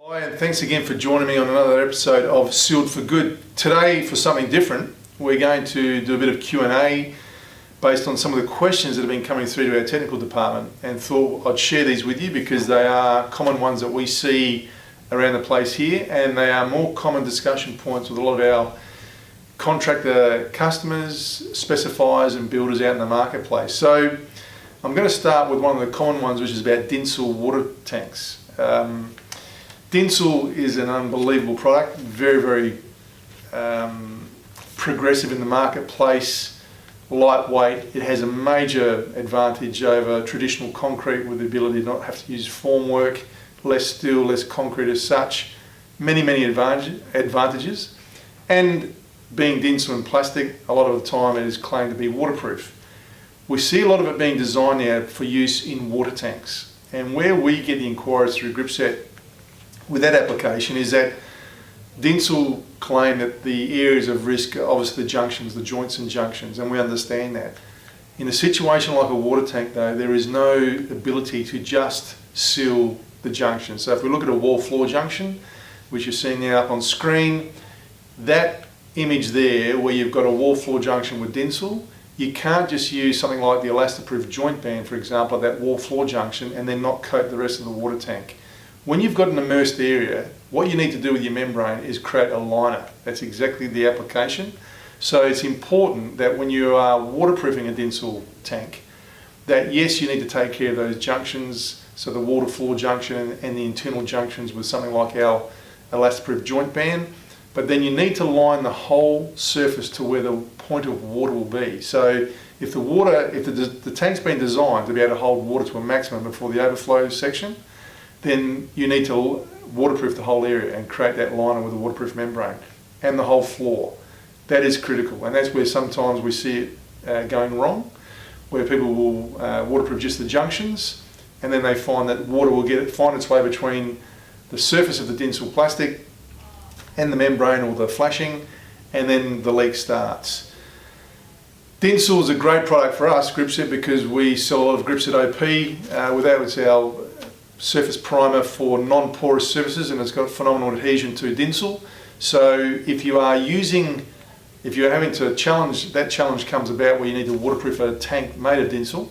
Hi, and thanks again for joining me on another episode of Sealed for Good. Today, for something different, we're going to do a bit of Q&A based on some of the questions that have been coming through to our technical department, and thought I'd share these with you because they are common ones that we see around the place here, and they are more common discussion points with a lot of our contractor customers, specifiers and builders out in the marketplace. So I'm going to start with one of the common ones, which is about Dincel water tanks. Dincel is an unbelievable product, very progressive in the marketplace, lightweight. It has a major advantage over traditional concrete with the ability to not have to use formwork, less steel, less concrete as such. Many advantages. And being Dincel and plastic, a lot of the time it is claimed to be waterproof. We see a lot of it being designed now for use in water tanks. And where we get the inquiries through Gripset with that application is that Dincel claim that the areas of risk are obviously the junctions, the joints and junctions, and we understand that. In a situation like a water tank though, there is no ability to just seal the junction. So if we look at a wall floor junction, which you're seeing now up on screen, that image there where you've got a wall floor junction with Dincel, you can't just use something like the elastoproof joint band, for example, at that wall floor junction and then not coat the rest of the water tank. When you've got an immersed area, what you need to do with your membrane is create a liner. That's exactly the application. So it's important that when you are waterproofing a Dincel tank, that yes, you need to take care of those junctions, so the water floor junction and the internal junctions with something like our elastoproof joint band, but then you need to line the whole surface to where the point of water will be. So if the tank's been designed to be able to hold water to a maximum before the overflow section, then you need to waterproof the whole area and create that liner with a waterproof membrane and the whole floor. That is critical, and that's where sometimes we see it going wrong, where people will waterproof just the junctions, and then they find that water will find its way between the surface of the Dincel plastic and the membrane or the flashing, and then the leak starts. Dincel is a great product for us, Gripset, because we sell a lot of Gripset OP. With that, it's our surface primer for non-porous surfaces, and it's got phenomenal adhesion to Dincel. So if you're having to challenge, that challenge comes about where you need to waterproof a tank made of Dincel,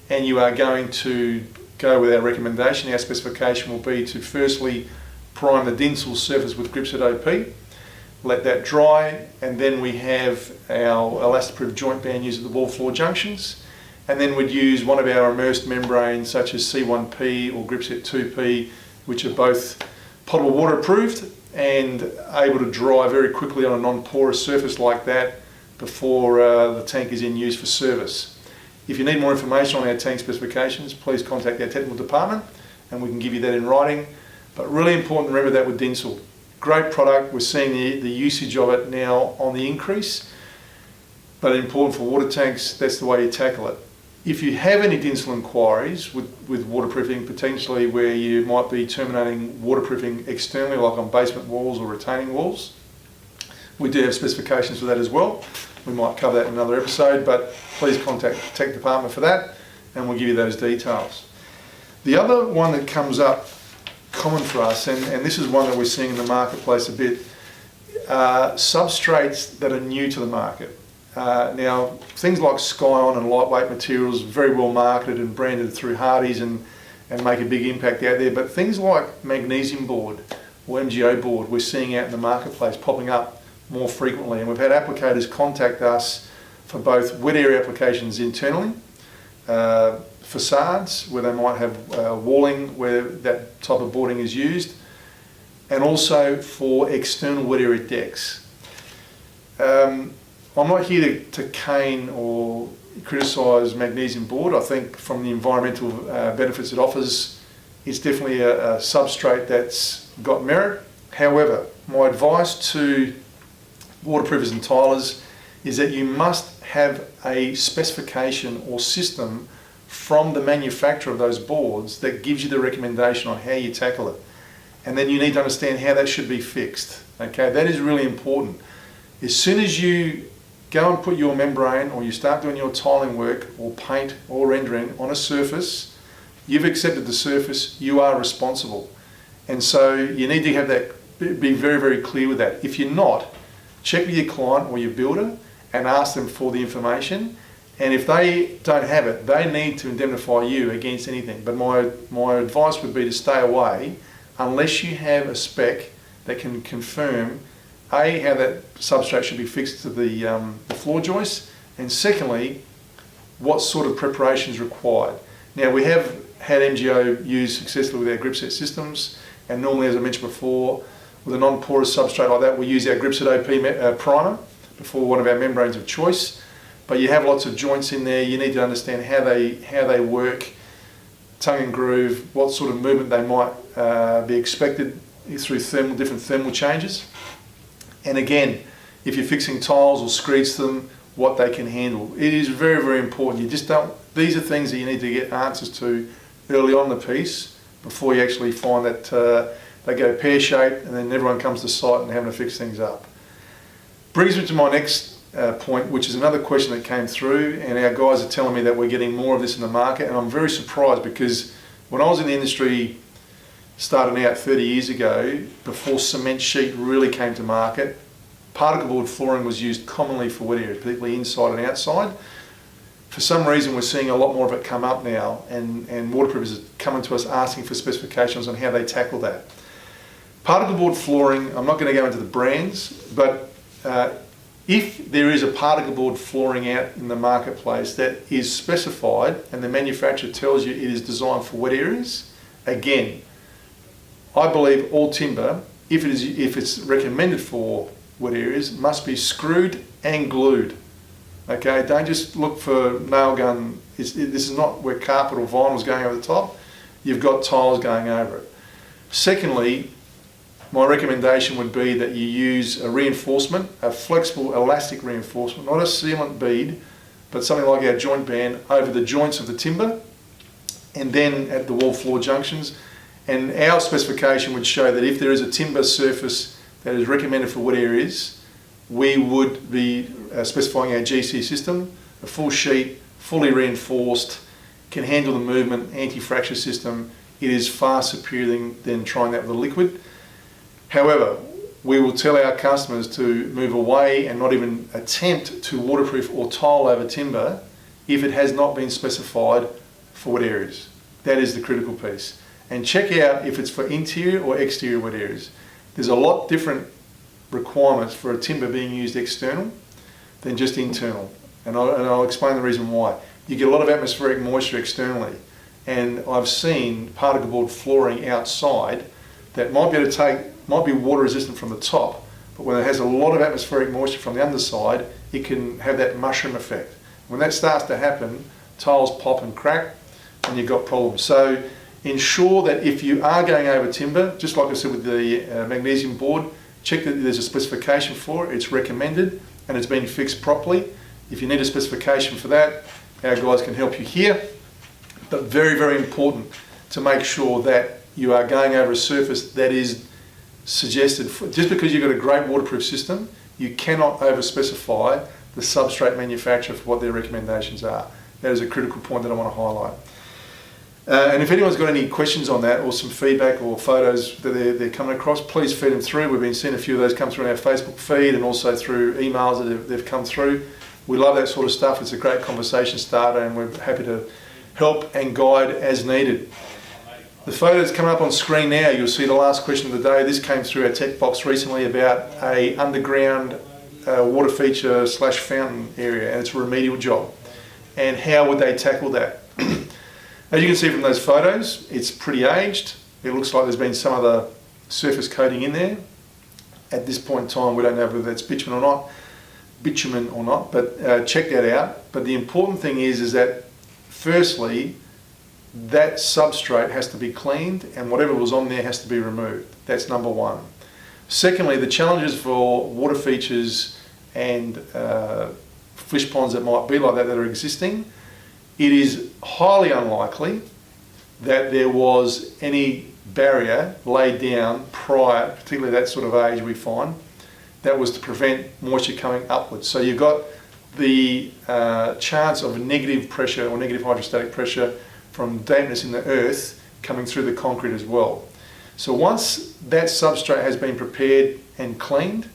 and you are going to go with our recommendation. Our specification will be to firstly prime the Dincel surface with Gripset OP, let that dry, and then we have our elastoproof joint band used at the wall floor junctions. And then we'd use one of our immersed membranes such as C1P or Gripset 2P, which are both potable water approved and able to dry very quickly on a non-porous surface like that before the tank is in use for service. If you need more information on our tank specifications, please contact our technical department and we can give you that in writing. But really important to remember that with Dincel. Great product, we're seeing the usage of it now on the increase, but important for water tanks, that's the way you tackle it. If you have any Dincel inquiries with waterproofing, potentially where you might be terminating waterproofing externally, like on basement walls or retaining walls, we do have specifications for that as well. We might cover that in another episode, but please contact the tech department for that and we'll give you those details. The other one that comes up common for us, and this is one that we're seeing in the marketplace a bit, substrates that are new to the market. Now, things like Sky-On and lightweight materials, very well marketed and branded through Hardy's and make a big impact out there, but things like magnesium board or MGO board we're seeing out in the marketplace popping up more frequently, and we've had applicators contact us for both wet area applications internally, facades where they might have walling where that type of boarding is used, and also for external wet area decks. I'm not here to cane or criticise magnesium board. I think from the environmental benefits it offers, it's definitely a substrate that's got merit. However, my advice to waterproofers and tilers is that you must have a specification or system from the manufacturer of those boards that gives you the recommendation on how you tackle it. And then you need to understand how that should be fixed. Okay, that is really important. As soon as you go and put your membrane or you start doing your tiling work or paint or rendering on a surface, you've accepted the surface, you are responsible. And so you need to have that, be very, very clear with that. If you're not, check with your client or your builder and ask them for the information. And if they don't have it, they need to indemnify you against anything. But my advice would be to stay away unless you have a spec that can confirm A, how that substrate should be fixed to the floor joist, and secondly, what sort of preparation is required. Now, we have had MGO used successfully with our Gripset systems, and normally, as I mentioned before, with a non-porous substrate like that, we use our Gripset OP primer before one of our membranes of choice. But you have lots of joints in there. You need to understand how they work, tongue and groove, what sort of movement they might be expected through different thermal changes. And again, if you're fixing tiles or screeds them, what they can handle. It is very, very important. You just don't, these are things that you need to get answers to early on in the piece before you actually find that they go pear-shaped and then everyone comes to site and having to fix things up. Brings me to my next point, which is another question that came through, and our guys are telling me that we're getting more of this in the market, and I'm very surprised because when I was in the industry starting out 30 years ago, before cement sheet really came to market, particle board flooring was used commonly for wet areas, particularly inside and outside. For some reason, we're seeing a lot more of it come up now, and waterproofers are coming to us asking for specifications on how they tackle that. Particle board flooring, I'm not going to go into the brands, but if there is a particle board flooring out in the marketplace that is specified and the manufacturer tells you it is designed for wet areas, again, I believe all timber, if it's recommended for wet areas, must be screwed and glued. Okay, don't just look for nail gun. This is not where carpet or vinyl is going over the top. You've got tiles going over it. Secondly, my recommendation would be that you use a reinforcement, a flexible elastic reinforcement, not a sealant bead, but something like our joint band over the joints of the timber and then at the wall floor junctions. And our specification would show that if there is a timber surface that is recommended for wet areas, we would be specifying our GC system, a full sheet, fully reinforced, can handle the movement, anti-fracture system. It is far superior than trying that with a liquid. However, we will tell our customers to move away and not even attempt to waterproof or tile over timber if it has not been specified for wet areas. That is the critical piece. And check out if it's for interior or exterior wet areas. There's a lot different requirements for a timber being used external than just internal. And I'll explain the reason why. You get a lot of atmospheric moisture externally. And I've seen particle board flooring outside that might be water resistant from the top, but when it has a lot of atmospheric moisture from the underside, it can have that mushroom effect. When that starts to happen, tiles pop and crack and you've got problems. So ensure that if you are going over timber, just like I said with the magnesium board, check that there's a specification for it, it's recommended and it's been fixed properly. If you need a specification for that, our guys can help you here. But very, very important to make sure that you are going over a surface that is suggested. Just because you've got a great waterproof system, you cannot over-specify the substrate manufacturer for what their recommendations are. That is a critical point that I want to highlight. And if anyone's got any questions on that or some feedback or photos that they're coming across, please feed them through. We've been seeing a few of those come through on our Facebook feed and also through emails that they've come through. We love that sort of stuff. It's a great conversation starter and we're happy to help and guide as needed. The photos coming up on screen now, you'll see the last question of the day. This came through our tech box recently about a underground water feature / fountain area, and it's a remedial job. And how would they tackle that? As you can see from those photos, it's pretty aged. It looks like there's been some other surface coating in there. At this point in time, we don't know whether that's bitumen or not, but check that out. But the important thing is that firstly, that substrate has to be cleaned and whatever was on there has to be removed. That's number one. Secondly, the challenges for water features and fish ponds that might be like that are existing, it is highly unlikely that there was any barrier laid down prior, particularly that sort of age we find, that was to prevent moisture coming upwards. So you've got the chance of negative pressure or negative hydrostatic pressure from dampness in the earth coming through the concrete as well. So once that substrate has been prepared and cleaned,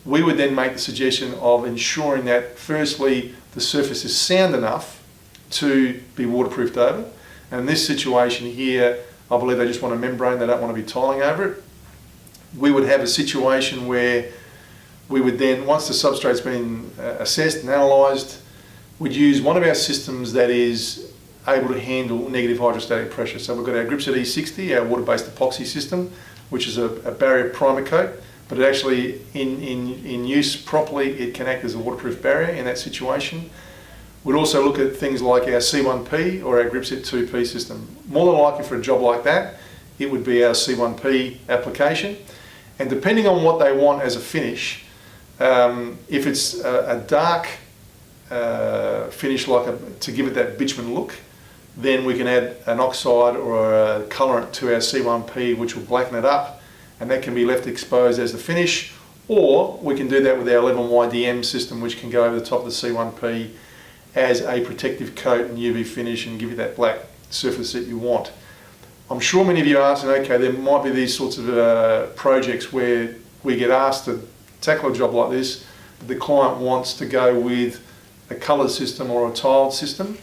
we would then make the suggestion of ensuring that firstly the surface is sound enough to be waterproofed over. And in this situation here, I believe they just want a membrane, they don't want to be tiling over it. We would have a situation where we would then, once the substrate's been assessed and analysed, we'd use one of our systems that is able to handle negative hydrostatic pressure. So we've got our Gripset E60, our water-based epoxy system, which is a barrier primer coat, but it actually, in use properly, it can act as a waterproof barrier in that situation. We'd also look at things like our C1P or our Gripset 2P system. More than likely for a job like that, it would be our C1P application. And depending on what they want as a finish, if it's a dark finish to give it that bitumen look, then we can add an oxide or a colorant to our C1P which will blacken it up, and that can be left exposed as the finish, or we can do that with our 11YDM system, which can go over the top of the C1P as a protective coat and UV finish and give you that black surface that you want. I'm sure many of you are asking, okay, there might be these sorts of projects where we get asked to tackle a job like this, but the client wants to go with a coloured system or a tiled system.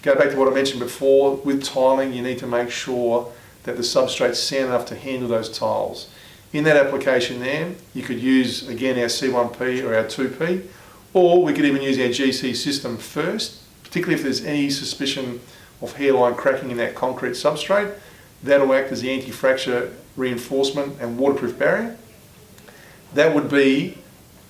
Go back to what I mentioned before, with tiling you need to make sure that the substrate's sound enough to handle those tiles. In that application there, you could use again our C1P or our 2P, or we could even use our GC system first, particularly if there's any suspicion of hairline cracking in that concrete substrate. That'll act as the anti-fracture reinforcement and waterproof barrier. That would be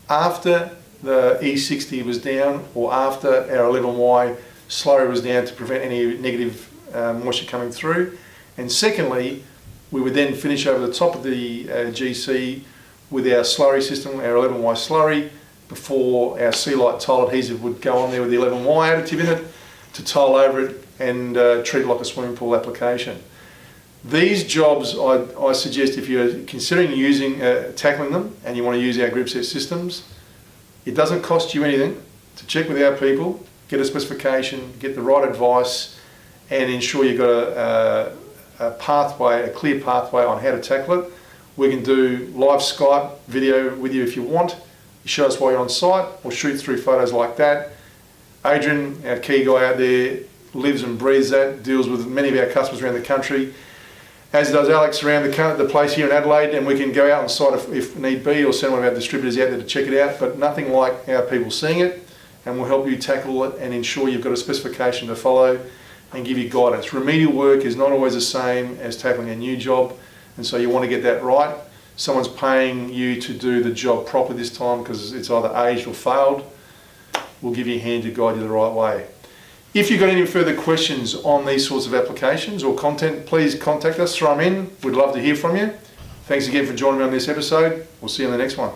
after the E60 was down or after our 11Y slurry was down to prevent any negative moisture coming through. And secondly, we would then finish over the top of the GC with our slurry system, our 11Y slurry, before our Sea-Lite tile adhesive would go on there with the 11Y additive in it to tile over it and treat it like a swimming pool application. These jobs, I suggest if you're considering tackling them and you want to use our Gripset systems, it doesn't cost you anything to check with our people, get a specification, get the right advice, and ensure you've got a clear pathway on how to tackle it. We can do live Skype video with you if you want. You show us while you're on site, or shoot through photos like that. Adrian, our key guy out there, lives and breathes that, deals with many of our customers around the country, as does Alex around the place here in Adelaide, and we can go out on site if need be, or send one of our distributors out there to check it out, but nothing like our people seeing it, and we'll help you tackle it and ensure you've got a specification to follow and give you guidance. Remedial work is not always the same as tackling a new job, and so you want to get that right. Someone's paying you to do the job properly this time because it's either aged or failed. We'll give you a hand to guide you the right way. If you've got any further questions on these sorts of applications or content, please contact us, throw them in. We'd love to hear from you. Thanks again for joining me on this episode. We'll see you in the next one.